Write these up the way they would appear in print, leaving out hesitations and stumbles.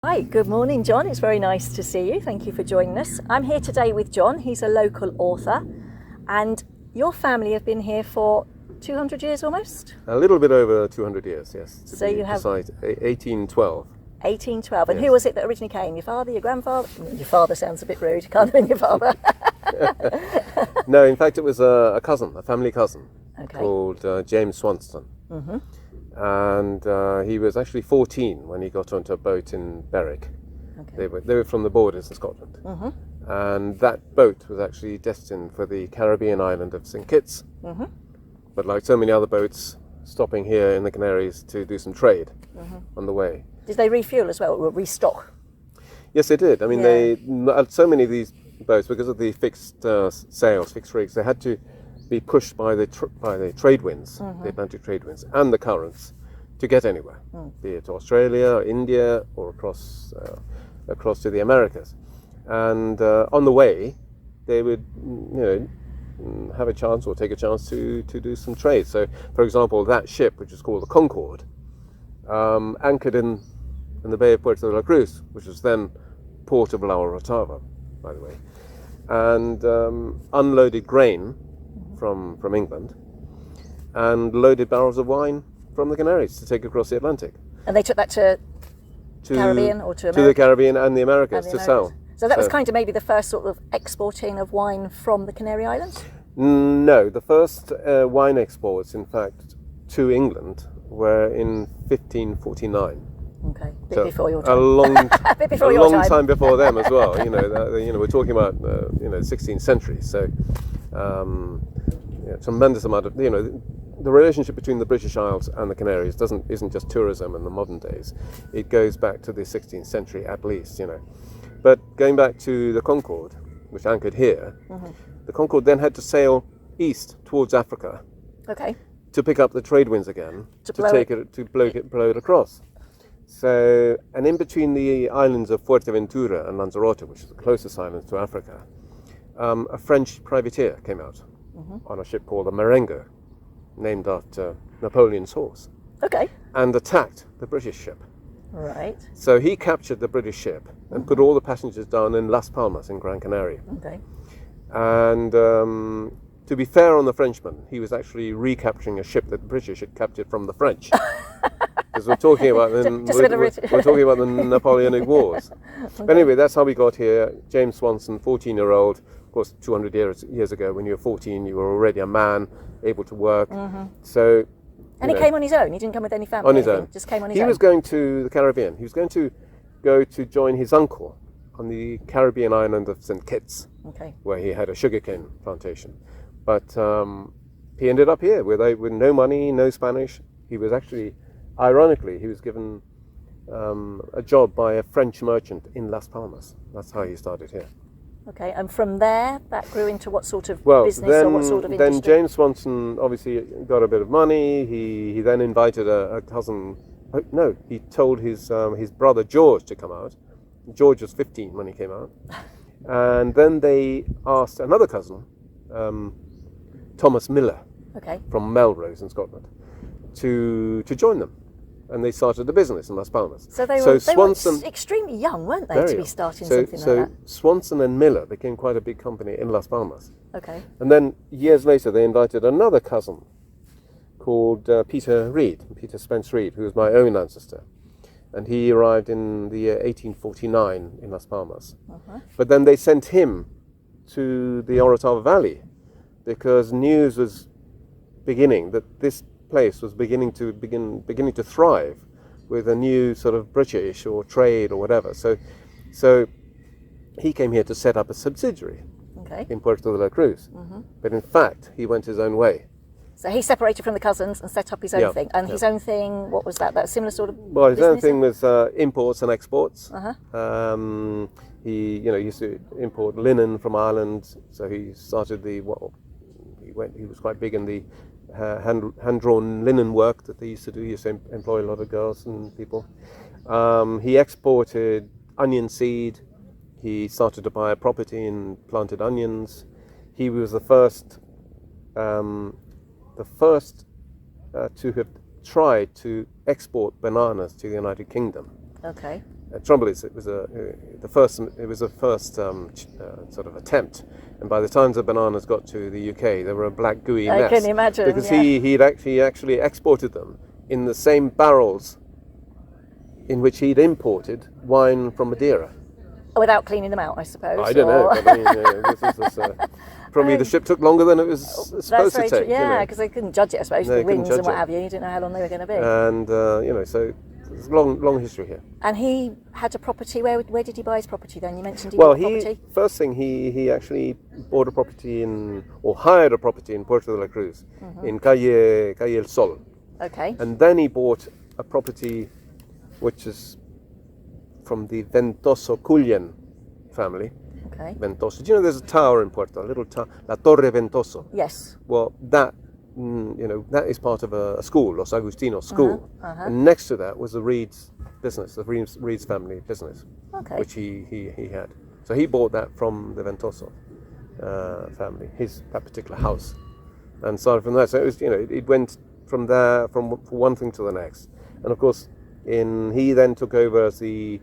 Hi, good morning, John. It's very nice to see you. Thank you for joining us. I'm here today with John. He's a local author, and your family have been here for 200 years almost? A little bit over 200 years, yes. So you have 1812. 1812. And Yes. who was it that originally came? Your father, your grandfather? Your father sounds a bit rude. Can't have been your father. No, in fact, it was a cousin, a family cousin, Okay. called James Swanston. Mm-hmm. And he was actually 14 when he got onto a boat in Berwick. Okay. They were from the borders in Scotland. Mm-hmm. And that boat was actually destined for the Caribbean island of St. Kitts. Mm-hmm. But like so many other boats, stopping here in the Canaries to do some trade on the way. Did they refuel as well, or restock? Yes, they did. I mean, Yeah. so many of these boats, because of the fixed sails, fixed rigs, they had to be pushed by the trade winds, the Atlantic trade winds, and the currents to get anywhere, be it Australia, India, or across to the Americas. And on the way, they would, have a chance or take a chance to do some trade. So, for example, that ship, which is called the Concorde, anchored in the Bay of Puerto de la Cruz, which was then port of La Orotava, by the way, and unloaded grain from England and loaded barrels of wine from the Canaries to take across the Atlantic. And they took that to Caribbean or to America? To the Caribbean and the Americas And the to sell. So that was kind of maybe the first sort of exporting of wine from the Canary Islands? No, the first wine exports, in fact, to England were in 1549. Okay, bit So before your a time. long, Bit before a your long time. time before them as well. We're talking about 16th century. So, tremendous amount of the relationship between the British Isles and the Canaries isn't just tourism in the modern days. It goes back to the 16th century at least. But going back to the Concorde, which anchored here, the Concorde then had to sail east towards Africa Okay. to pick up the trade winds again To blow blow it across. So, and in between the islands of Fuerteventura and Lanzarote, which is the closest islands to Africa, a French privateer came out on a ship called the Marengo, named after Napoleon's horse, Okay. and attacked the British ship. Right. So he captured the British ship and put all the passengers down in Las Palmas in Gran Canaria. Okay. And to be fair on the Frenchman, he was actually recapturing a ship that the British had captured from the French. Because we're talking about we're talking about the Napoleonic Wars. But anyway, that's how we got here. James Swanson, 14-year-old. Of course, 200 years ago, when you were 14, you were already a man, able to work. So. And he came on his own. He didn't come with any family. On his anything. own. Just came on his own. He was going to the Caribbean. He was going to go to join his uncle on the Caribbean island of St. Kitts, Okay. where he had a sugarcane plantation. But he ended up here with no money, no Spanish. He was actually, ironically, he was given a job by a French merchant in Las Palmas. That's how he started here. Okay. And from there, that grew into what sort of Well, business then, or what sort of then industry? James Swanson obviously got a bit of money. He then invited a cousin. No, he told his brother George to come out. George was 15 when he came out, and then they asked another cousin, Thomas Miller Okay. from Melrose in Scotland, to join them, and they started a business in Las Palmas. So they Swanson, were extremely young, weren't they, very to be young. starting so, something so like Swanson and Miller became quite a big company in Las Palmas. that? Okay. And then years later, they invited another cousin called Peter Spence Reid, who was my own ancestor. And he arrived in the year 1849 in Las Palmas. But then they sent him to the Orotava Valley because news was beginning that this place was beginning to thrive with a new sort of British or trade or whatever. So he came here to set up a subsidiary Okay. in Puerto de la Cruz. But in fact, he went his own way. So he separated from the cousins and set up his own Yeah, thing. And his own thing, what was that? That similar sort of Well, his own business? thing was imports and exports. Uh-huh. He used to import linen from Ireland, so he started he was quite big in the hand-drawn linen work that they used to do. He used to employ a lot of girls and people. He exported onion seed. He started to buy a property and planted onions. He was the first to have tried to export bananas to the United Kingdom. Okay. The trouble is, it was the first sort of attempt, and by the time the bananas got to the UK, they were a black gooey mess. I can imagine, because yeah. he actually exported them in the same barrels in which he'd imported wine from Madeira. Without cleaning them out, I suppose. I don't know. But I mean, probably the ship took longer than it was supposed to take. Yeah, because they couldn't judge it, I suppose, No, the winds and what it. have you. You didn't know how long they were going to be. And so there's a long history here. And he had a property. Where did he buy his property then? You mentioned he bought property. First thing he actually bought a property or hired a property in Puerto de la Cruz, in Calle El Sol. Okay. And then he bought a property which is from the Ventoso Cullen family. Okay. Ventoso. Do you know there's a tower in Puerto, a little tower, La Torre Ventoso? Yes. Well, that that is part of a school, Los Agustinos school, and next to that was the Reid's business, the Reid's family business, which he had. So he bought that from the Ventoso family, that particular house, and started from there. So it was, it went from there from one thing to the next, and of course, he then took over as the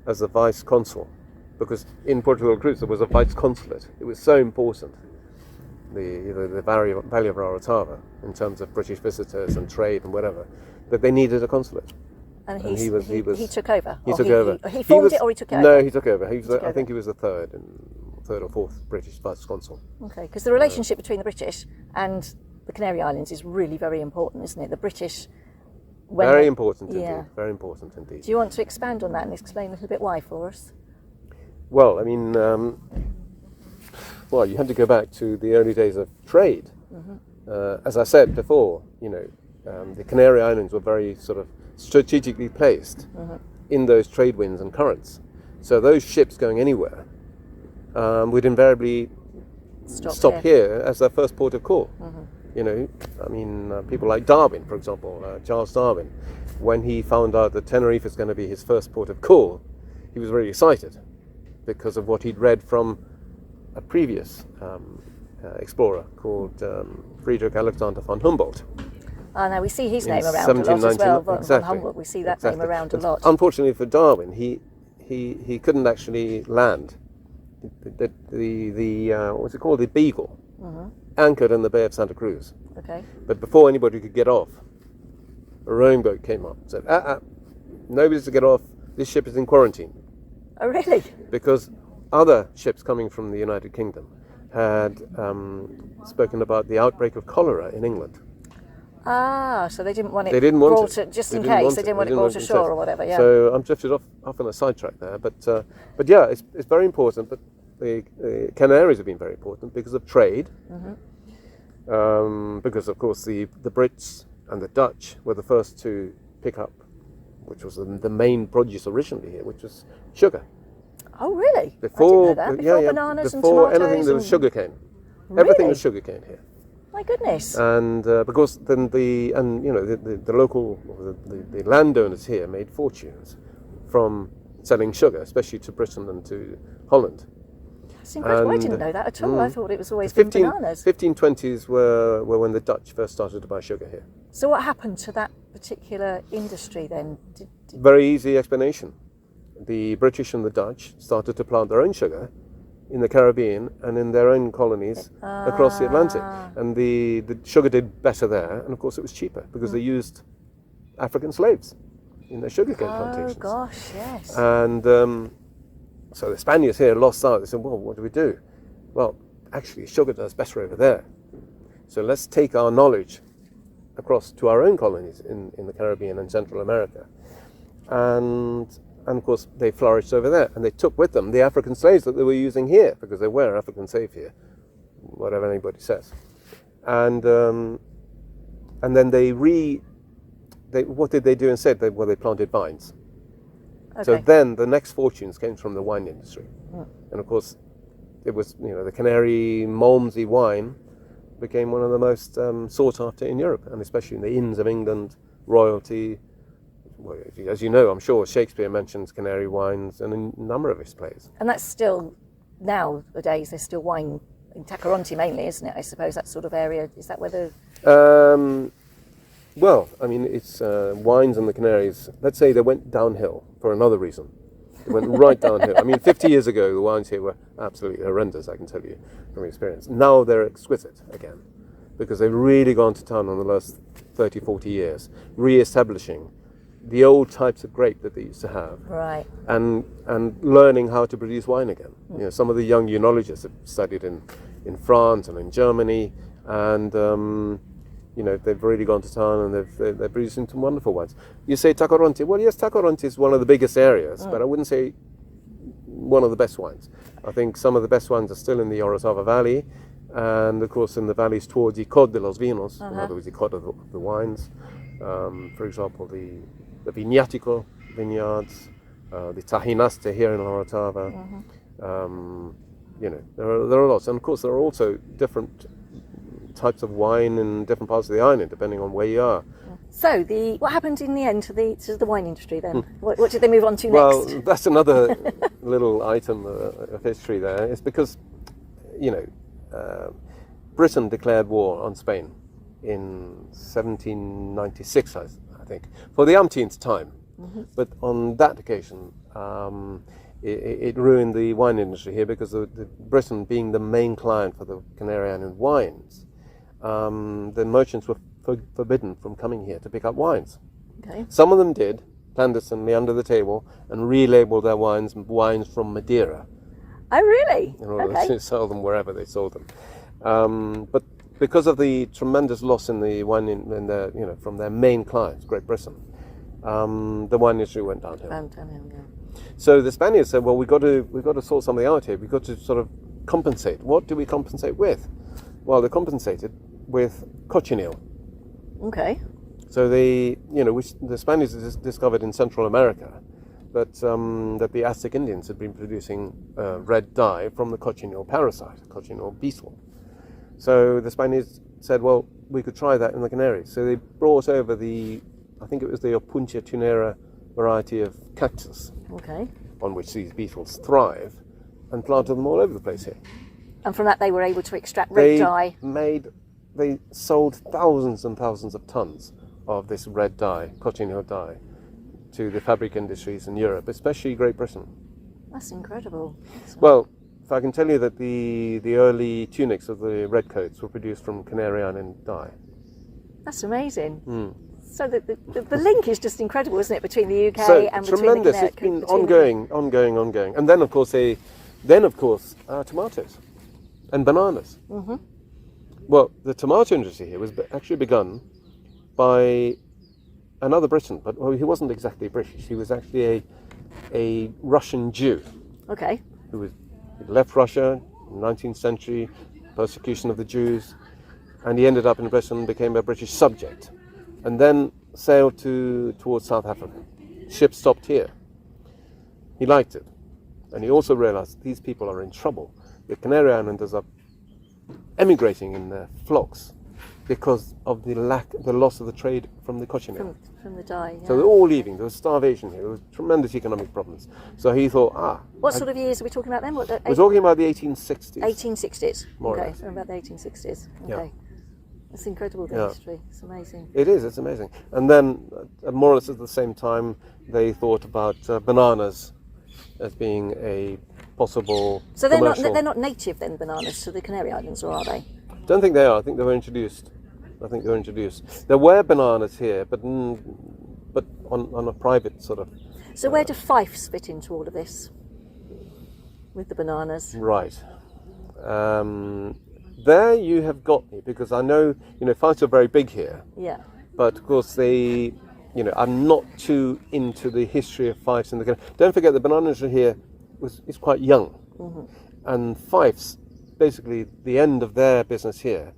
vice consul, because in Puerto de la Cruz there was a vice consulate. It was so important. The Valley of Orotava in terms of British visitors and trade and whatever, but they needed a consulate. And he took over. He took over. He formed it, or he took it over? No, he took over. I think he was the third or fourth British vice consul. Okay, because the relationship between the British and the Canary Islands is really very important, isn't it? The British. Very important indeed. Very important indeed. Do you want to expand on that and explain a little bit why for us? Well, I mean. Well, you had to go back to the early days of trade. As I said before, the Canary Islands were very sort of strategically placed in those trade winds and currents. So those ships going anywhere would invariably stop here as their first port of call. People like Darwin, for example, Charles Darwin, when he found out that Tenerife is going to be his first port of call, he was very excited because of what he'd read from a previous explorer called Friedrich Alexander von Humboldt. Now we see his name around a lot as well. Von Humboldt, we see that name around a lot. Unfortunately for Darwin, he couldn't actually land. What's it called? The Beagle anchored in the Bay of Santa Cruz. Okay. But before anybody could get off, a rowing boat came up and said, nobody's to get off. This ship is in quarantine. Oh, really? Because other ships coming from the United Kingdom had spoken about the outbreak of cholera in England. So they didn't want it brought just in case. They didn't want it brought ashore or whatever. Yeah. So I'm drifted off on a sidetrack there, but yeah, it's very important. But the Canaries have been very important because of trade, because of course the Brits and the Dutch were the first to pick up, which was the main produce originally here, which was sugar. Oh, really? Before, I didn't know that. Before bananas and before tomatoes anything, there was sugarcane. Really? Everything was sugarcane here. My goodness. And because then the local, the landowners here made fortunes from selling sugar, especially to Britain and to Holland. That's incredible. I didn't know that at all. I thought it was always been bananas. 1520s were when the Dutch first started to buy sugar here. So what happened to that particular industry then? Very easy explanation. The British and the Dutch started to plant their own sugar in the Caribbean and in their own colonies across the Atlantic. And the sugar did better there, and of course it was cheaper because they used African slaves in their sugarcane plantations. Oh gosh, yes. And so the Spaniards here lost out. They said, well, what do we do? Well, actually sugar does better over there. So let's take our knowledge across to our own colonies in the Caribbean and Central America. And of course, they flourished over there, and they took with them the African slaves that they were using here, because they were African slaves here, whatever anybody says. And then what did they do instead? They planted vines. Okay. So then the next fortunes came from the wine industry, and of course, it was the Canary Malmsey wine became one of the most sought after in Europe, and especially in the inns of England, royalty. Well, as you know, I'm sure Shakespeare mentions Canary wines in a number of his plays. And that's still, nowadays, there's still wine in Tacoronte mainly, isn't it? I suppose that sort of area, is that where the... Well, I mean, it's wines and the Canaries. Let's say they went downhill for another reason. They went right downhill. I mean, 50 years ago, the wines here were absolutely horrendous, I can tell you from experience. Now they're exquisite again, because they've really gone to town on the last 30, 40 years, re-establishing the old types of grape that they used to have. Right. And learning how to produce wine again. You know, some of the young enologists have studied in France and in Germany, and you know, they've really gone to town and they're producing some wonderful wines. You say Tacoronte. Well, yes, Tacoronte is one of the biggest areas, but I wouldn't say one of the best wines. I think some of the best wines are still in the Orotava Valley, and of course in the valleys towards the Cod de los Vinos, in other words, the Cod of the wines. For example, the Viñático vineyards, the Tajinaste here in Orotava. You know, there are lots, and of course there are also different types of wine in different parts of the island, depending on where you are. So, what happened in the end to the wine industry then? What did they move on to Well, next? that's another little item of history there. It's because, you know, Britain declared war on Spain in 1796, I think, for the umpteenth time. But on that occasion, it ruined the wine industry here, because the Britain being the main client for the Canary Island wines, the merchants were forbidden from coming here to pick up wines. Okay. Some of them did, clandestinely under the table, and relabeled their wines from Madeira Oh, really? in order Okay. to sell them wherever they sold them. But because of the tremendous loss in the wine in their, you know, from their main clients, Great Britain, the wine industry went downhill. Yeah. So the Spaniards said, well, we've got to sort something out here. We've got to sort of compensate. What do we compensate with? Well, they compensated with cochineal. Okay. So which the Spaniards discovered in Central America, that the Aztec Indians had been producing red dye from the cochineal parasite, cochineal beetle. So the Spaniards said, well, we could try that in the Canaries. So they brought over I think it was the Opuntia tunera variety of cactus, Okay. on which these beetles thrive, and planted them all over the place here. And from that they were able to extract red dye. They sold thousands and thousands of tons of this red dye, cochineal dye, to the fabric industries in Europe, especially Great Britain. That's incredible. Well, if I can tell you that the early tunics of the redcoats were produced from Canary Island dye. That's amazing. So the link is just incredible, isn't it, between the UK So and between tremendous. the Canary? It's been ongoing. And then, of course, tomatoes and bananas. Well, the tomato industry here was actually begun by another Briton, but he wasn't exactly British. He was actually a Russian Jew. Okay. He left Russia in the 19th century, persecution of the Jews, and he ended up in Britain, became a British subject, and then sailed towards South Africa. Ship stopped here. He liked it, and he also realized these people are in trouble. The Canary Islanders are emigrating in their flocks because of the loss of the trade from the cochineal. From the dye. Yeah. So they're all leaving. There was starvation here. There was tremendous economic problems. So he thought, What sort of years are we talking about then? we're talking about the 1860s. 1860s. More or okay, less. so about the 1860s. Okay. Yeah. That's incredible, the Yeah. history. It's amazing. It is. It's amazing. And then, more or less at the same time, they thought about bananas as being a possible So commercial. they're not native then, bananas, to the Canary Islands, or are they? Don't think they are. I think they were introduced. There were bananas here, but on a private sort of. So where do fifes fit into all of this? With the bananas? Right. There you have got me, because I know, fifes are very big here, Yeah. but of course I'm not too into the history of fifes in the country. Don't forget the banana industry here is quite young, and fifes, basically the end of their business here,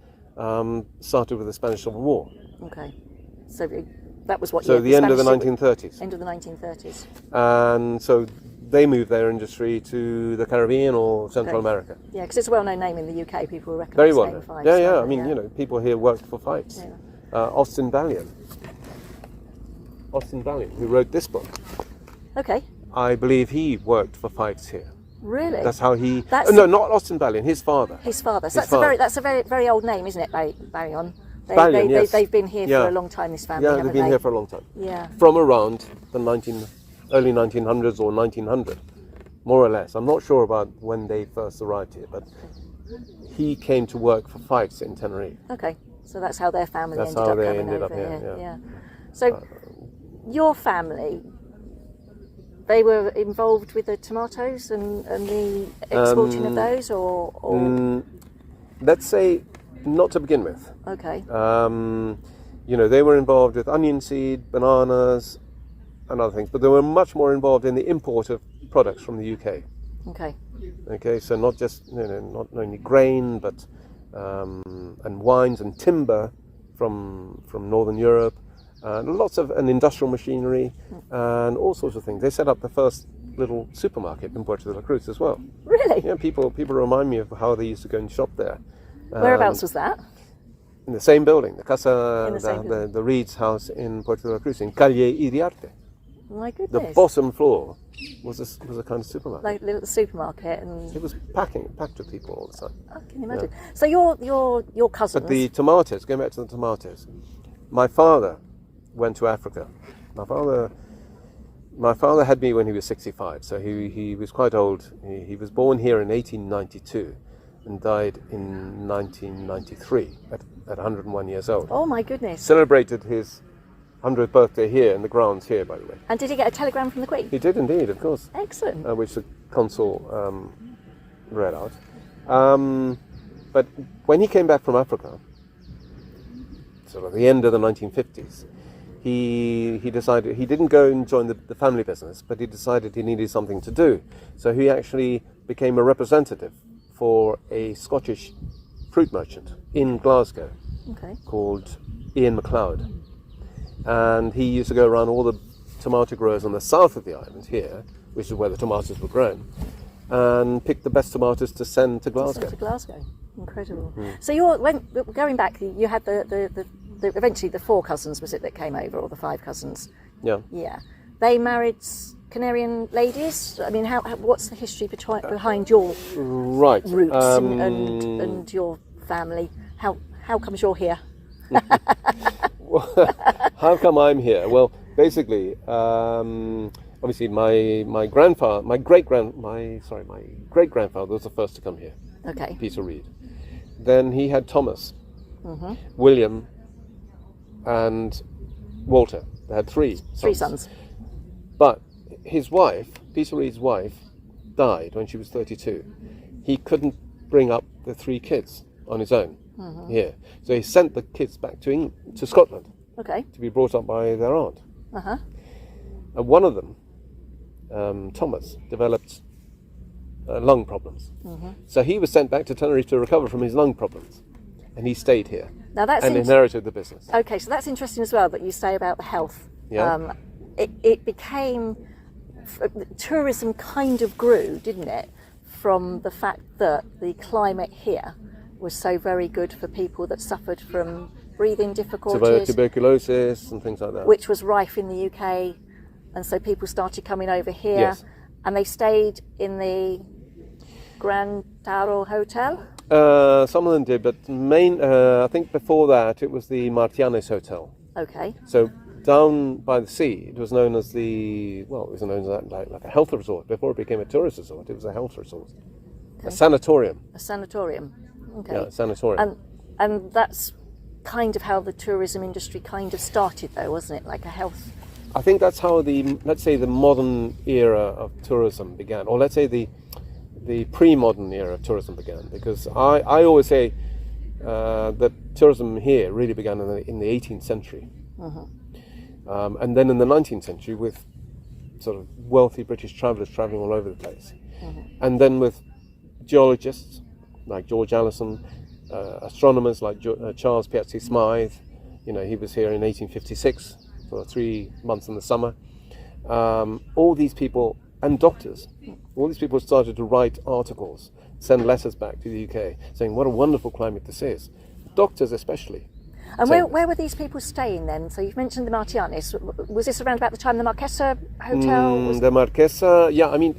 started with the Spanish Civil War. Okay. So that was what So year? the end of the Spanish 1930s. End of the 1930s. And so they moved their industry to the Caribbean or Central Okay. America. Yeah, because it's a well-known name in the UK. People recognise Very the well name known. of Fives. Yeah. don't I they? mean, people here worked for fifes. Yeah. Austin Ballion, who wrote this book, Okay. I believe he worked for fifes here. Really? That's how he. That's- No, not Austin Ballion. His father. His father. So His father. that's a very, very old name, isn't it, Baryon? Stallion, yes. They've been here Yeah. for a long time, this family, Yeah, haven't they've been they? here for a long time. Yeah. From around the early 1900s or 1900, more or less. I'm not sure about when they first arrived here, but he came to work for Fikes in Tenerife. Okay, so that's how their family That's ended how up they coming ended over up here, here. yeah. So your family, they were involved with the tomatoes and the exporting of those, or Let's say not to begin with. okay, They were involved with onion seed, bananas, and other things, but they were much more involved in the import of products from the UK. okay, Okay, so not just not only grain, but and wines and timber from Northern Europe, and and industrial machinery, and all sorts of things. They set up the first little supermarket in Puerto de la Cruz as well. really? Yeah, people remind me of how they used to go and shop there. Whereabouts was that? In the same building, the casa, In the same building. the Reid's house in Puerto de la Cruz, in Calle Iriarte. My The goodness, bottom floor was a kind of supermarket. like little supermarket, and It was packed with people all the time. I can imagine. So your cousins, But the tomatoes, going back to the tomatoes, my father went to Africa. My father had me when he was 65, so he was quite old. He was born here in 1892 and died in 1993 at 101 years old. oh my goodness! Celebrated his 100th birthday here in the grounds here, by the way. And did he get a telegram from the Queen? He did indeed, of course, Excellent. which the consul read out. But when he came back from Africa, sort of the end of the 1950s, he decided he didn't go and join the family business, but he decided he needed something to do. So he actually became a representative for a Scottish fruit merchant in Glasgow Okay. called Ian MacLeod. And he used to go around all the tomato growers on the south of the island here, which is where the tomatoes were grown, and pick the best tomatoes to send to Glasgow. To Glasgow. Incredible. Hmm. So going back, you had the eventually the 4 cousins, was it, that came over, or the 5 cousins? Yeah. Yeah. They married Canarian ladies. I mean, what's the history behind your Right. roots and your family? How comes you're here? How come I'm here? Well, basically, obviously, my great grandfather was the first to come here, Okay. Peter Reid. Then he had Thomas, William, and Walter. They had 3 sons. 3 sons. But his wife, Peter Reid's wife, died when she was 32. He couldn't bring up the 3 kids on his own here, so he sent the kids back to Scotland Okay. to be brought up by their aunt. Uh-huh. And one of them, Thomas, developed lung problems. So he was sent back to Tenerife to recover from his lung problems, and he stayed here Now that's and inherited the business. okay. So that's interesting as well that you say about the health. Yeah. It became tourism kind of grew, didn't it, from the fact that the climate here was so very good for people that suffered from breathing difficulties, Tuberculosis and things like that. which was rife in the UK, and so people started coming over here, Yes. and they stayed in the Grand Taro Hotel. Some of them did, but I think before that it was the Martianes Hotel. Okay. So down by the sea, it was known as like a health resort. Before it became a tourist resort, it was a health resort, a sanatorium. A sanatorium. Okay. Yeah, a sanatorium. And that's kind of how the tourism industry kind of started, though, wasn't it? Like a health. I think that's how the modern era of tourism began, or let's say the pre-modern era of tourism began, because I always say that tourism here really began in the 18th century, and then in the 19th century with sort of wealthy British travellers travelling all over the place, and then with geologists like George Allison, astronomers like Charles Piazzi Smythe. He was here in 1856 for 3 months in the summer. All these people, and doctors, all these people started to write articles, send letters back to the UK saying what a wonderful climate this is. Doctors especially. And where were these people staying then? So you've mentioned the Martianes. Was this around about the time the Marquesa Hotel? The Marquesa, yeah. I mean,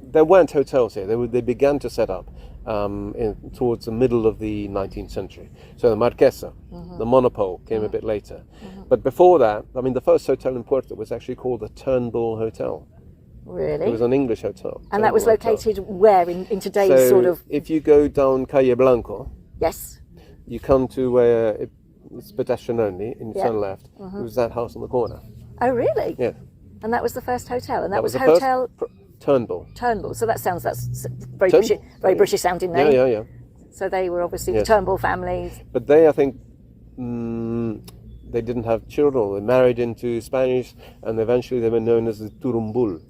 there weren't hotels here. They began to set up, towards the middle of the 19th century. So the Marquesa, the Monopole, came a bit later. But before that, I mean, the first hotel in Puerto was actually called the Turnbull Hotel. Really? It was an English hotel. And that was located where in today's so sort of... if you go down Calle Blanco, Yes. you come to where it's pedestrian only, and you turn left. It was that house on the corner. Oh, really? Yeah. And that was the first hotel? And that was the Hotel... Turnbull. Turnbull. So that's very Turn- British, very British sounding name. Yeah. So they were obviously Yes. the Turnbull family. But they, I think, they didn't have children. They married into Spanish, and eventually they were known as the Turumbul.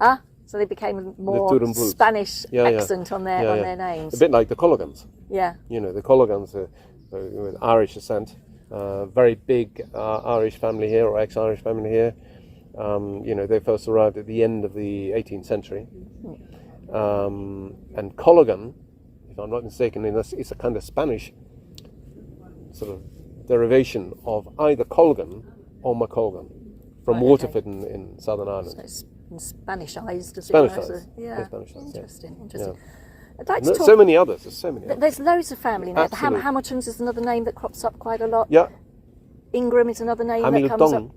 Ah, so they became a more Turumbuls. Spanish accent on their names. A bit like the Colligans. Yeah. You know, the Colligans with Irish descent, very big Irish family here, or ex-Irish family here. You know, they first arrived at the end of the 18th century. And Colligan, if I'm not mistaken, is a kind of Spanish sort of derivation of either Colgan or McColgan from Waterford in Southern Ireland. So it's Spanishized as Spanishised. it were. Yeah, Spanishised, Interesting. Yeah. I'd like to talk... So many others. There's so many others. There's loads of family names. Absolutely. Hamilton's is another name that crops up quite a lot. Yeah. Ingram is another name that comes up.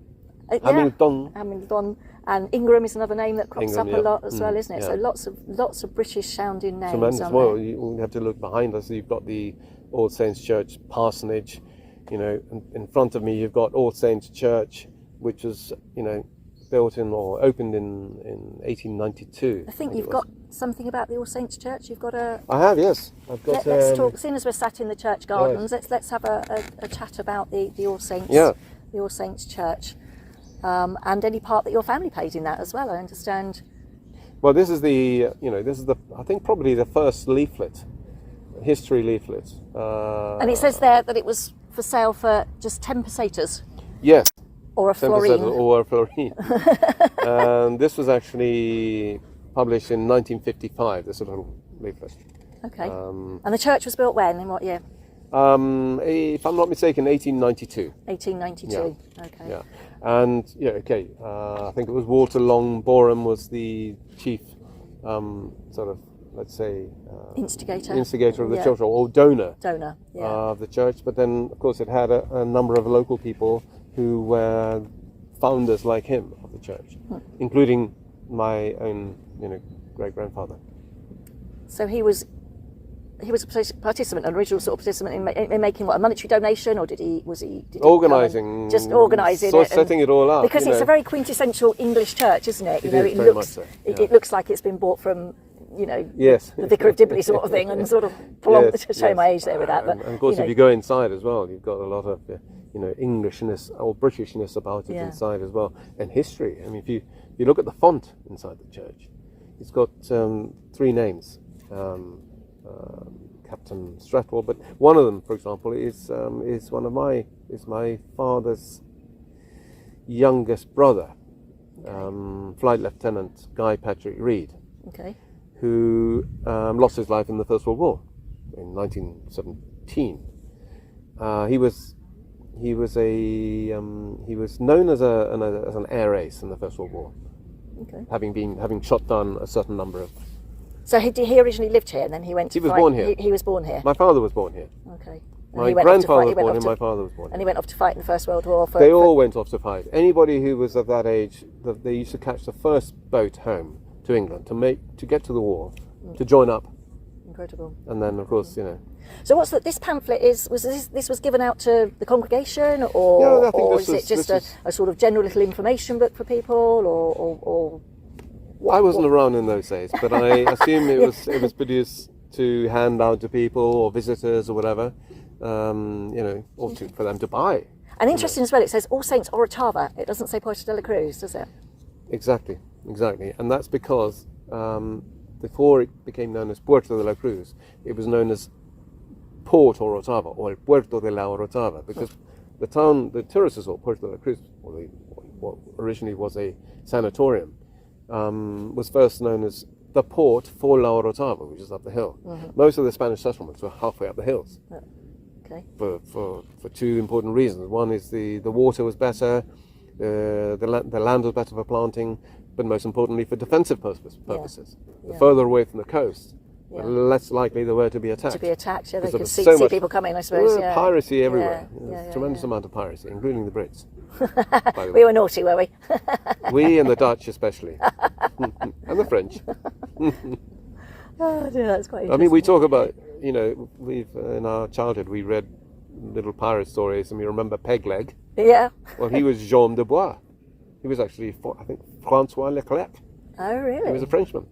Hamilton. And Ingram is another name that crops up a lot as well, isn't it? So lots of British sounding names. Tremendous. Well, you have to look behind us. You've got the All Saints Church parsonage. You know, in front of me you've got All Saints Church, which was, you know, built in or opened in 1892. I think you've got something about the All Saints Church. You've got a... I have, yes. I've got. Let's talk. Seeing as we're sat in the church gardens, let's have a chat about the All Saints. Yeah. The All Saints Church, and any part that your family played in that as well. I understand. Well, this is the I think probably the first leaflet, history leaflet. And it says there that it was for sale for just 10 pesetas. Yes. Or a 10% florin. Or a florin. And this was actually published in 1955, this little leaflet. Okay. And the church was built when? In what year? If I'm not mistaken, 1892. 1892. Yeah. Okay. Yeah. And, I think it was Walter Long Boreham was the chief, sort of, let's say... Instigator of the church, or donor. Donor, of the church. But then, of course, it had a number of local people who were founders like him of the church, including my own, great-grandfather. So he was a participant, an original sort of participant in making what, a monetary donation, or did he organising, just organising sort it, of setting it all up? Because it's a very quintessential English church, isn't it? It looks like it's been bought from, yes, the Vicar of Dibley sort of thing, and sort of show my age there with that. But and of course, if you go inside as well, you've got a lot of Englishness or Britishness about it inside as well, and history. I mean, if you look at the font inside the church, it's got 3 names. Captain Stratwell, but one of them, for example, is my father's youngest brother, Flight Lieutenant Guy Patrick Reid, who lost his life in the First World War in 1917. He was known as an air ace in the First World War, having shot down a certain number of. So he originally lived here, and then he went to fight. He was born here. He was born here. My father was born here. Okay. My grandfather was born here. My father was born here. And he went off to fight in the First World War. They all went off to fight. Anybody who was of that age, they used to catch the first boat home to England to get to the war, to join up. Incredible. And then, of course, So what's this pamphlet this was given out to the congregation, or is it just a sort of general little information book for people, or I wasn't around in those days, but I assume it was produced to hand out to people or visitors or whatever, or for them to buy. And interesting as well, it says All Saints Orotava. It doesn't say Puerto de la Cruz, does it? Exactly, and that's because before it became known as Puerto de la Cruz, it was known as Port Orotava, or El Puerto de la Orotava, because the tourist resort, Puerto de la Cruz, what originally was a sanatorium, was first known as the port for La Orotava, which is up the hill. Most of the Spanish settlements were halfway up the hills. For 2 important reasons. One is the water was better, the land was better for planting, but most importantly for defensive purposes. The further away from the coast, Yeah. the less likely they were to be attacked. To be attacked, yeah, they Because could there see, was so much people coming, I suppose. Well, Yeah. piracy everywhere. Yeah, There's yeah, a tremendous yeah. amount of piracy, including the Brits. By the We way. were naughty, were we? We and the Dutch especially. And the French. Oh dear, that's quite interesting. I mean, we talk about, we've in our childhood we read little pirate stories, and we remember Pegleg. Yeah. Well, he was Jean de Bois. He was actually, I think, Francois Leclerc. Oh, really? He was a Frenchman.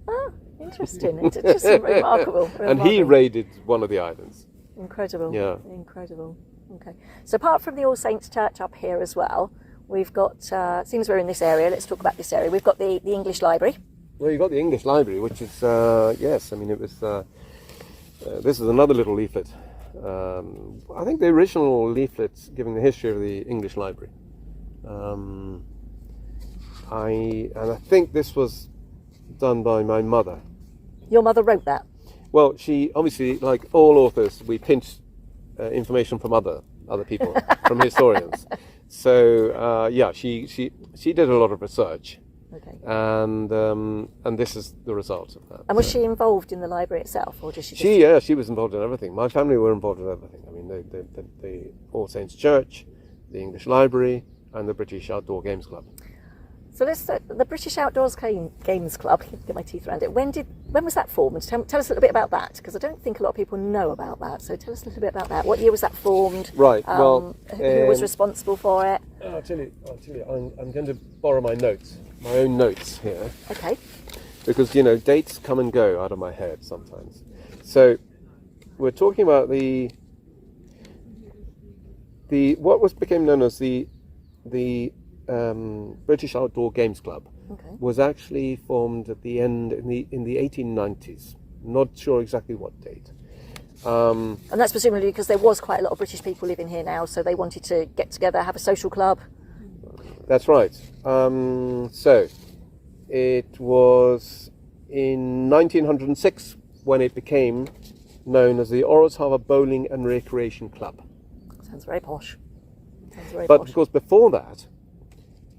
Oh, interesting. It's just remarkable. And he raided one of the islands. Incredible. Yeah. Incredible. Okay. So apart from the All Saints Church up here as well, we've got, seems we're in this area, let's talk about this area. We've got the English Library. Well, you've got the English Library, which is, yes, I mean, it was, this is another little leaflet. I think the original leaflet's giving the history of the English Library. And I think this was done by my mother. Your mother wrote that? Well, she obviously, like all authors, we pinch information from other people, from historians. So yeah, she did a lot of research. Okay. And this is the result of that. And was she involved in the library itself, or did she? She was involved in everything. My family were involved in everything. I mean, the All Saints Church, the English Library, and the British Outdoor Games Club. So let's the British Outdoors Games Club. Get my teeth around it. When was that formed? Tell us a little bit about that, because I don't think a lot of people know about that. So tell us a little bit about that. What year was that formed? Right. Well, who was responsible for it? I'll tell you. I'm going to borrow my own notes here. Okay. Because dates come and go out of my head sometimes. So we're talking about the what became known as the British Outdoor Games Club. Okay. Was actually formed at the end in the 1890s. Not sure exactly what date. And that's presumably because there was quite a lot of British people living here now, so they wanted to get together, have a social club. That's right. So it was in 1906 when it became known as the Orotava Bowling and Recreation Club. Sounds very posh. But of course, before that,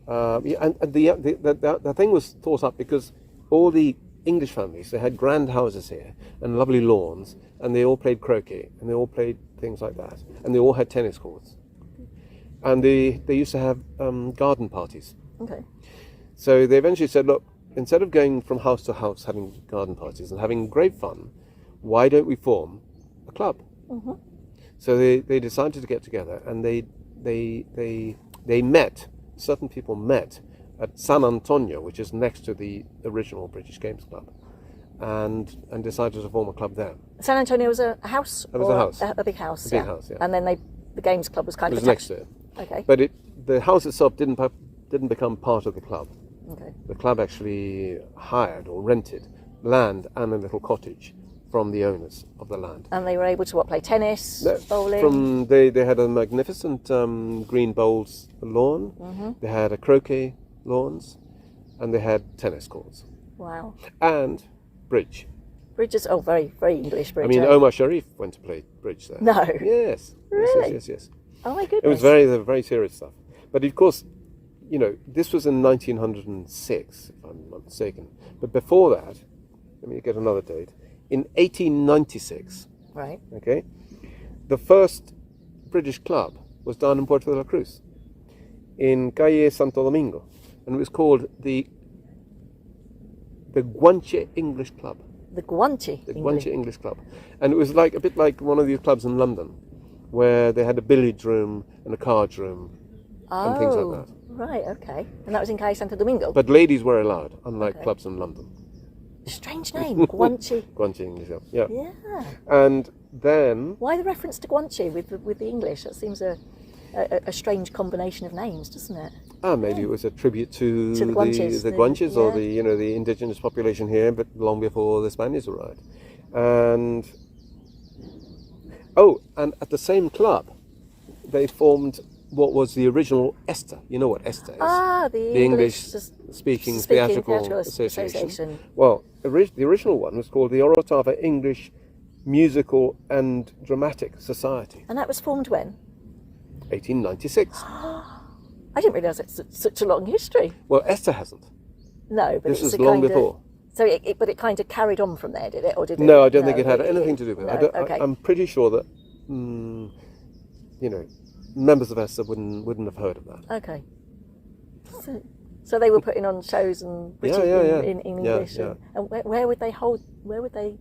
and the thing was thought up because all the English families, they had grand houses here and lovely lawns, and they all played croquet and they all played things like that, and they all had tennis courts, and they used to have garden parties. Okay. So they eventually said, look, instead of going from house to house having garden parties and having great fun, why don't we form a club? Mm-hmm. So they decided to get together, and they met. Certain people met at San Antonio, which is next to the original British Games Club, and decided to form a club there. San Antonio was a house? It was a house. A big house, A big house, yeah. And then the Games Club was kind It of was next to it. Okay. But the house itself didn't become part of the club. Okay. The club actually hired or rented land and a little cottage from the owners of the land. And they were able to play tennis, bowling? They had a magnificent green bowls lawn. Mm-hmm. They had a croquet lawns, and they had tennis courts. Wow. And bridge. Bridge is very, very English bridge. I mean, Omar Sharif went to play bridge there. No. Yes. Really? Yes. Oh my goodness. It was very serious stuff. But of course, this was in 1906, if I'm not mistaken. But before that, let me get another date. In 1896, right? Okay, the first British club was down in Puerto de la Cruz, in Calle Santo Domingo, and it was called the Guanche English Club. The Guanche. The Guanche English Club, and it was a bit like one of these clubs in London, where they had a billiards room and a cards room, and things like that. Right. Okay. And that was in Calle Santo Domingo. But ladies were allowed, unlike clubs in London. Strange name, Guanche. Guanche English Club. Yeah. Yeah. And then. Why the reference to Guanche with the English? That seems a strange combination of names, doesn't it? Maybe it was a tribute to the Guanches, or the indigenous population here, but long before the Spaniards arrived. And at the same club, they formed what was the original ESTA. You know what ESTA is? The English-speaking Theatrical Association. Well, the original one was called the Orotava English Musical and Dramatic Society. And that was formed when? 1896. I didn't realise it's such a long history. Well, ESTA hasn't. No, but this it's is long before. So but it kind of carried on from there, did it? Or did it? No, I don't think it had anything to do with it. Okay. I'm pretty sure that, members of ESTA wouldn't have heard of that. Okay. So they were putting on shows in English. Yeah. And where would they hold? Where would they?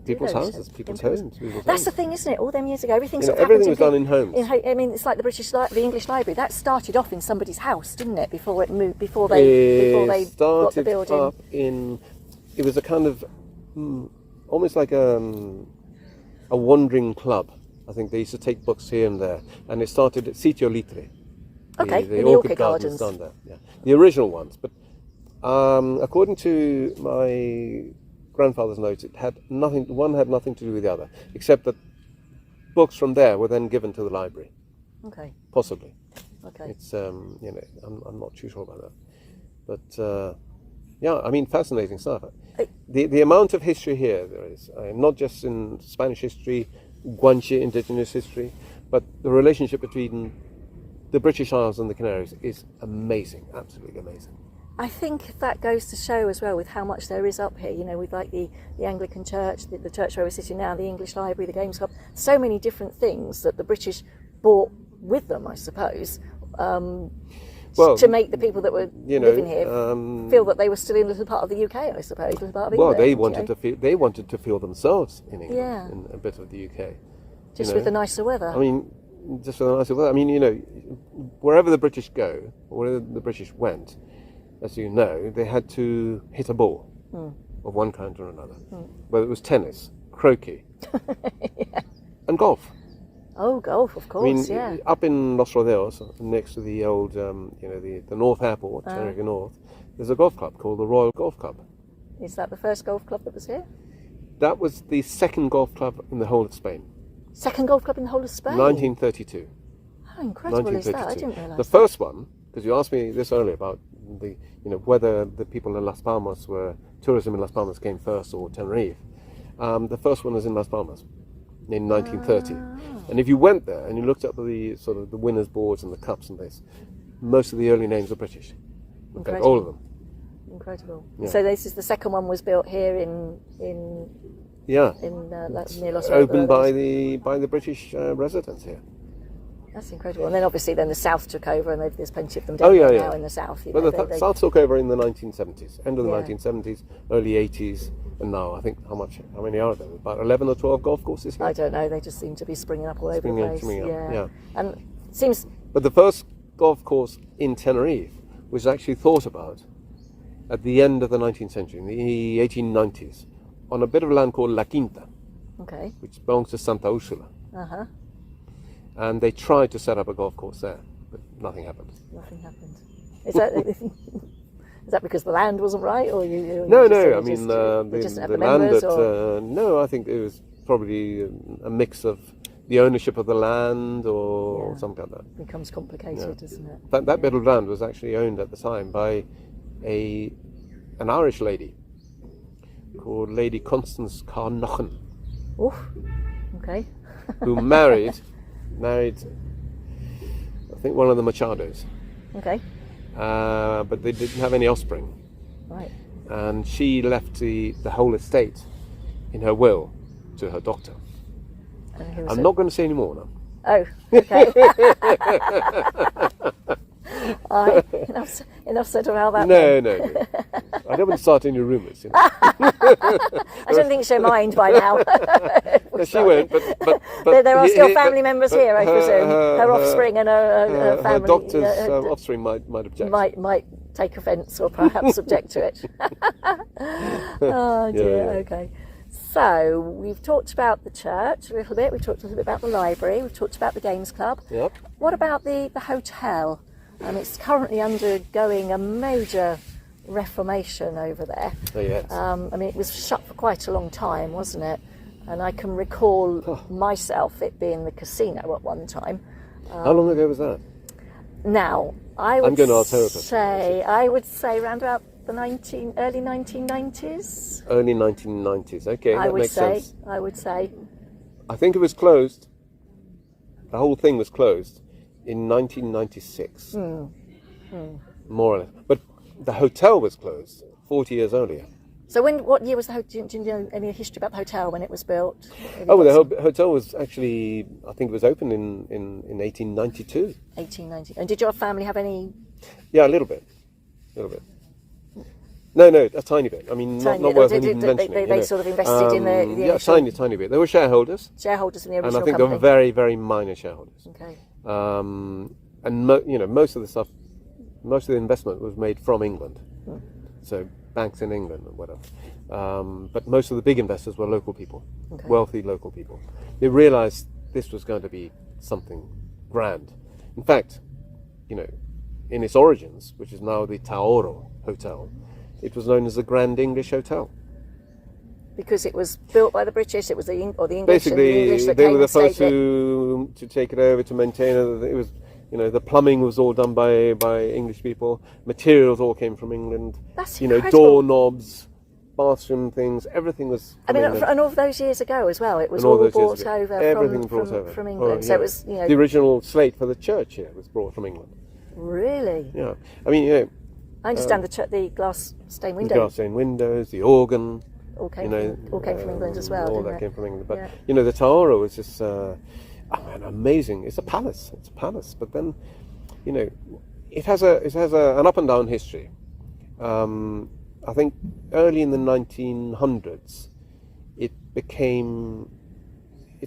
People's houses, people's homes. That's the thing, isn't it? All them years ago, everything was done in homes. I mean, it's like the English Library. That started off in somebody's house, didn't it? Before it moved, before they got the building. Up in. It was a kind of almost like a wandering club. I think they used to take books here and there, and it started at Sitio Litre. Okay, the orchid gardens down there. Yeah, the original ones. But according to my grandfather's notes, it had nothing. One had nothing to do with the other, except that books from there were then given to the library. Okay. Possibly. Okay. It's I'm not too sure about that, but yeah, I mean, fascinating stuff. The amount of history here there is, not just in Spanish history, Guanche indigenous history, but the relationship between the British Isles and the Canaries is amazing, absolutely amazing. I think that goes to show as well with how much there is up here, with like the Anglican Church, the church where we're sitting now, the English Library, the Games Club, so many different things that the British brought with them, I suppose, to make the people that were living here feel that they were still in a little part of the UK, I suppose, a little part of England. Well, they wanted to feel themselves in England, in a bit of the UK. Just with the nicer weather. I mean, just with the nicer weather. I mean, wherever the British go, or wherever the British went, as you know, they had to hit a ball of one kind or another. Whether it was tennis, croquet, and golf. Oh, golf, of course, Up in Los Rodeos, next to the old, the North Airport, Tenerife North, there's a golf club called the Royal Golf Club. Is that the first golf club that was here? That was the second golf club in the whole of Spain. Second golf club in the whole of Spain? 1932. How incredible is that? I didn't realise The first one, because you asked me this earlier about whether the people in Las Palmas tourism in Las Palmas came first or Tenerife. The first one was in Las Palmas in 1930. And if you went there and you looked up the sort of the winners' boards and the cups and this, most of the early names are British. In fact, all of them. Incredible. Yeah. So this is the second one was built here in near Los Rodeos. Opened by the British residents here. That's incredible. And then obviously the South took over, and there's plenty of them down there now in the South. But the South took over in the 1970s, end of the 1970s, early 80s, and now I think how many are there? About 11 or 12 golf courses here? I don't know. They just seem to be springing up all over the place. Yeah. And it seems. But the first golf course in Tenerife was actually thought about at the end of the 19th century, in the 1890s, on a bit of land called La Quinta, which belongs to Santa Úrsula. And they tried to set up a golf course there, but nothing happened. Nothing happened. Is that because the land wasn't right, or you? No. I mean, the land. No, I think it was probably a mix of the ownership of the land or something like that. It becomes complicated, doesn't it? That bit of land was actually owned at the time by an Irish lady called Lady Constance Carnochan. Oof. Okay. Who married, I think, one of the Machados. Okay. But they didn't have any offspring. Right. And she left the whole estate in her will to her doctor. I'm not going to say any more now. Oh, okay. Enough said about that. No. I don't want to start any rumours. I don't think she'll mind by now. She won't, but there are still family members here, I presume. Her offspring and her family. Her doctor's offspring might object. Might take offence or perhaps object to it. Oh dear. Yeah. Okay. So we've talked about the church a little bit. We've talked a little bit about the library. We've talked about the games club. Yep. What about the hotel? It's currently undergoing a major reformation over there. Oh, yes. It was shut for quite a long time, wasn't it? And I can recall myself it being the casino at one time. How long ago was that? Now, I would say around about the early 1990s. Early 1990s. Okay, that makes sense. I would say. I think it was closed. The whole thing was closed in 1996, more or less. But the hotel was closed 40 years earlier. So what year was the hotel? Do you know any history about the hotel when it was built? Oh, the hotel was actually, I think it was opened in 1892. 1890. And did your family have any? Yeah, a little bit. No, a tiny bit. I mean, not worth even mentioning. They sort of invested in the yeah, tiny bit. They were shareholders. Shareholders in the original and I think company. they were very, very minor shareholders. Okay. And most of the investment was made from England. So banks in England and whatever. But most of the big investors were local people, wealthy local people. They realized this was going to be something grand. In fact, in its origins, which is now the Taoro Hotel, it was known as the Grand English Hotel. Because it was built by the British, it was the English. Basically, and the English that they came were the and stayed first to take it over, to maintain it. It was, the plumbing was all done by English people. Materials all came from England. That's incredible. Doorknobs, bathroom things, everything was from England. And all of those years ago as well, it was all brought over from England. Oh, so it was, the original slate for the church here was brought from England. Really? Yeah. I mean, I understand the glass stained windows. The glass stained windows, the organ. All came from England as well. All that came from England. But the Taoro was just amazing. It's a palace. But then, it has an up and down history. I think early in the 1900s, it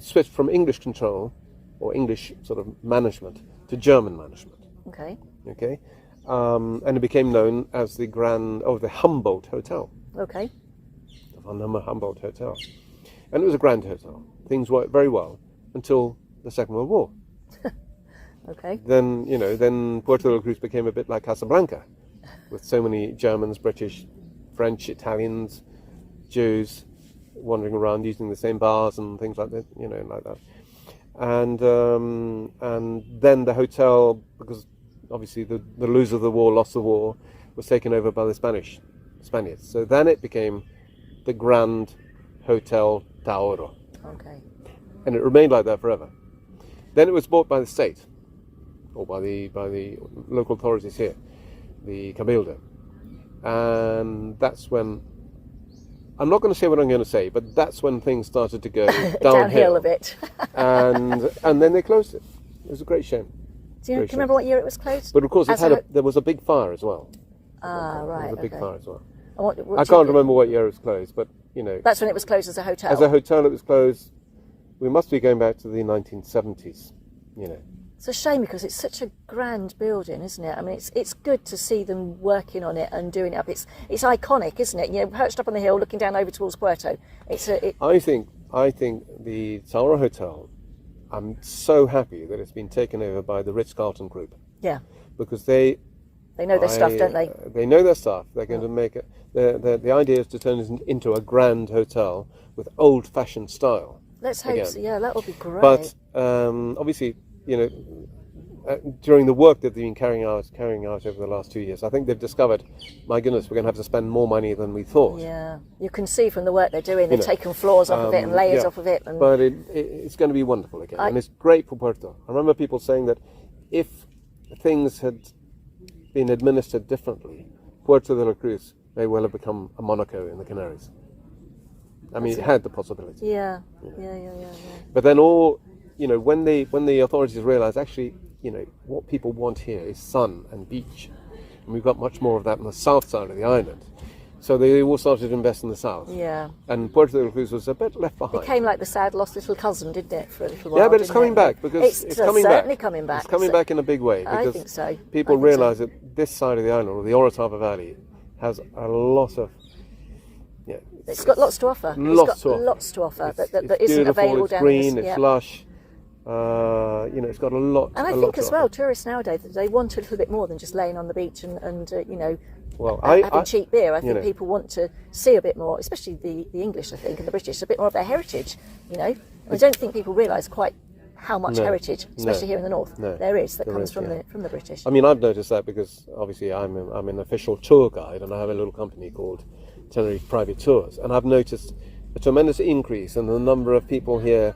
switched from English control or English sort of management to German management. Okay. And it became known as the Humboldt Hotel. Okay. The Humboldt Hotel. And it was a grand hotel. Things worked very well until the Second World War. Okay. Then Puerto de la Cruz became a bit like Casablanca, with so many Germans, British, French, Italians, Jews wandering around using the same bars and things like that, like that. And then the hotel, because obviously the loser of the war lost the war, was taken over by the Spaniards. So then it became the Grand Hotel Taoro. Okay. And it remained like that forever. Then it was bought by the state, or by the local authorities here, the Cabildo. And that's when, I'm not going to say what I'm going to say, but that's when things started to go downhill a bit. and then they closed it. It was a great shame. Do you remember what year it was closed? But of course, there was a big fire as well. Right. There was a big fire as well. What I can't remember what year it was closed, but that's when it was closed as a hotel. As a hotel, it was closed. We must be going back to the 1970s. It's a shame because it's such a grand building, isn't it? I mean, it's good to see them working on it and doing it up. It's iconic, isn't it? Perched up on the hill, looking down over towards Puerto. I think the Taoro Hotel, I'm so happy that it's been taken over by the Ritz-Carlton Group. Yeah. Because they know their stuff, don't they? They know their stuff. They're going to make it. The idea is to turn it into a grand hotel with old-fashioned style. Let's hope so. Yeah, that would be great. But obviously, during the work that they've been carrying out over the last 2 years, I think they've discovered, my goodness, we're going to have to spend more money than we thought. Yeah, you can see from the work they're doing, they've taken floors off of it and layers off of it. But it's going to be wonderful again, and it's great for Puerto. I remember people saying that if things had been administered differently, Puerto de la Cruz may well have become a Monaco in the Canaries. I mean, it had the possibility. Yeah. But then when the authorities realised, actually, what people want here is sun and beach, and we've got much more of that on the south side of the island. So they all started to invest in the south. Yeah. And Puerto de la Cruz was a bit left behind. It became like the sad lost little cousin, didn't it, for a little while? Yeah, but it's coming back because it's coming certainly coming back. It's coming back in a big way because I think so. People realise that this side of the island, or the Orotava Valley, has a lot of. Yeah, it's got lots to offer. Lots to offer that isn't available down green, in this. It's lush. It's got a lot. And I think as well, tourists nowadays, they want a little bit more than just laying on the beach and having cheap beer. I think people want to see a bit more, especially the English, I think, and the British, a bit more of their heritage. I don't think people realise quite how much heritage, especially here in the north, there is that comes from the British. I mean, I've noticed that because obviously I'm an official tour guide, and I have a little company called Tenerife Private Tours, and I've noticed a tremendous increase in the number of people here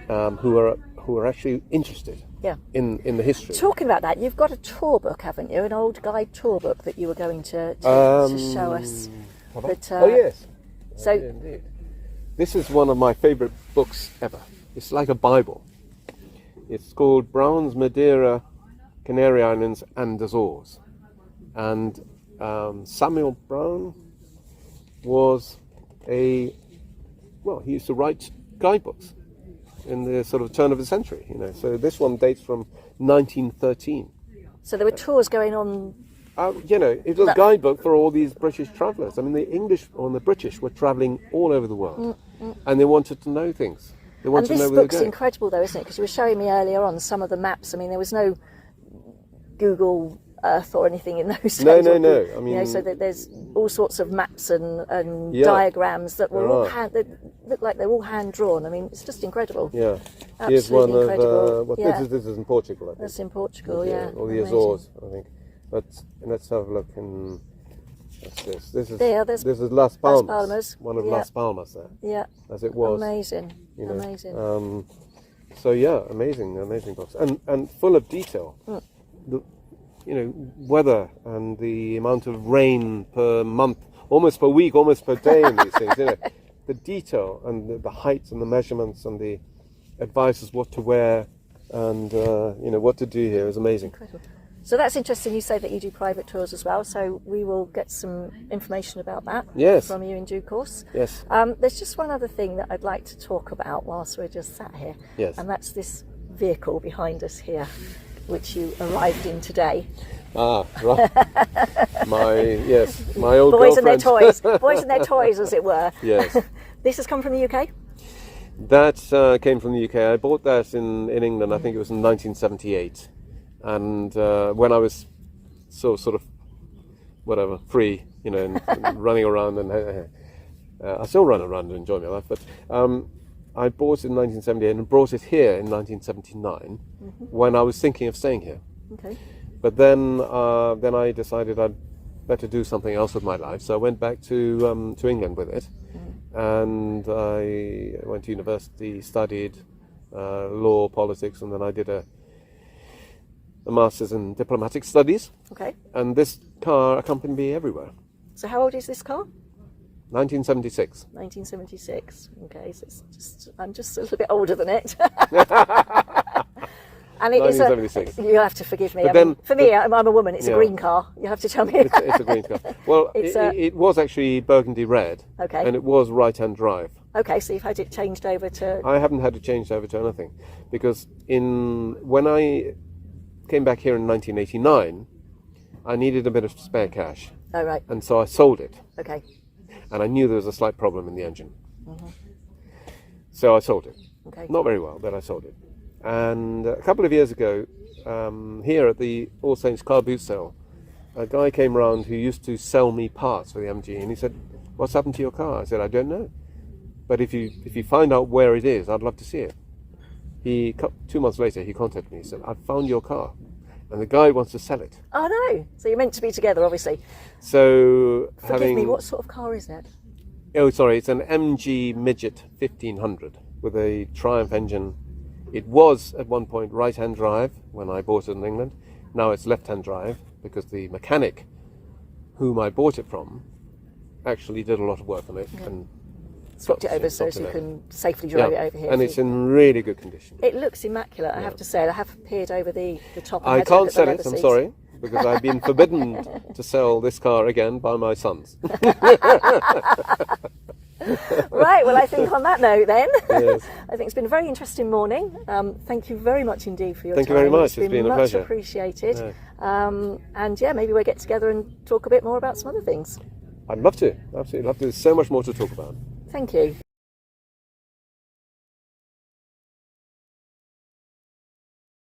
who are actually interested in the history. Talking about that, you've got a tour book, haven't you? An old guide tour book that you were going to show us. But, oh yes. So Indeed. This is one of my favourite books ever. It's like a Bible. It's called Brown's Madeira, Canary Islands and Azores. And Samuel Brown was he used to write guidebooks in the sort of turn of the century, So this one dates from 1913. so there were tours going on. It was a guidebook for all these British travellers. I mean, the English or the British were travelling all over the world, and they wanted to know things. They wanted to know And this where they were book's going. incredible, though, isn't it? Because you were showing me earlier on some of the maps. I mean, there was no Google Earth or anything in those days. No. I mean, so that there's all sorts of maps and Yeah. diagrams that were all There are. that look like they're all hand drawn. I mean, it's just incredible. Yeah, here's Absolutely one incredible. of this is in Portugal, I think. That's in Portugal, yeah. Or the Amazing. Azores, I think. But let's have a look in. What's this? This is There's this is Las Palmas. Palmas, One of yeah. Las Palmas there, Yeah, as it was. amazing, you know. amazing. So yeah, amazing books, and full of detail. The weather and the amount of rain per month, almost per week, almost per day in these things. The detail and the heights and the measurements and the advice as what to wear and what to do here is amazing. Incredible. So that's interesting. You say that you do private tours as well. So we will get some information about that Yes. from you in due course. Yes. There's just one other thing that I'd like to talk about whilst we're just sat here. Yes. And that's this vehicle behind us here, which you arrived in today. Ah, right. my old Boys and their girlfriend. toys. Boys and their toys, as it were. Yes. This has come from the UK? That came from the UK. I bought that in England. I think it was in 1978, and when I was sort of free, and running around, and I still run around and enjoy my life. But I bought it in 1978 and brought it here in 1979 when I was thinking of staying here. Okay. But then I decided I'd better do something else with my life, so I went back to England with it. And I went to university, studied law, politics, and then I did a master's in diplomatic studies. Okay. And this car accompanied me everywhere. So how old is this car? 1976. 1976. Okay, so I'm just a little bit older than it. And it is 1976. you'll have to forgive me. But For me, I'm a woman. It's a Yeah. green car. You have to tell me. It's a green car. Well, It's it was actually burgundy red. Okay. And it was right-hand drive. Okay, so you've had it changed over to. I haven't had it changed over to anything, because when I came back here in 1989, I needed a bit of spare cash, Oh right. and so I sold it. Okay. And I knew there was a slight problem in the engine. So I sold it. Okay. Not very well, but I sold it. And a couple of years ago, here at the All Saints car boot sale, a guy came round who used to sell me parts for the MG, and he said, "What's happened to your car?" I said, "I don't know. But if you find out where it is, I'd love to see it." 2 months later, he contacted me. He said, "I've found your car, and the guy wants to sell it." Oh no! So you're meant to be together, obviously. So Forgive me. What sort of car is it? Oh, sorry, it's an MG Midget 1500 with a Triumph engine. It was at one point right-hand drive when I bought it in England. Now it's left-hand drive because the mechanic whom I bought it from actually did a lot of work on it and Swapped it over so you can safely drive it over here. And it's in really good condition. It looks immaculate, I have to say. I have peered over the top. And I had a look can't at the sell it, leather I'm seats. sorry, because I've been forbidden to sell this car again by my sons. Right, well, I think on that note then, Yes. I think it's been a very interesting morning. Thank you very much indeed for your Thank time. you very much. It's been a much pleasure. appreciated. And yeah, maybe we'll get together and talk a bit more about some other things. I'd love to, absolutely love to. There's so much more to talk about. Thank you.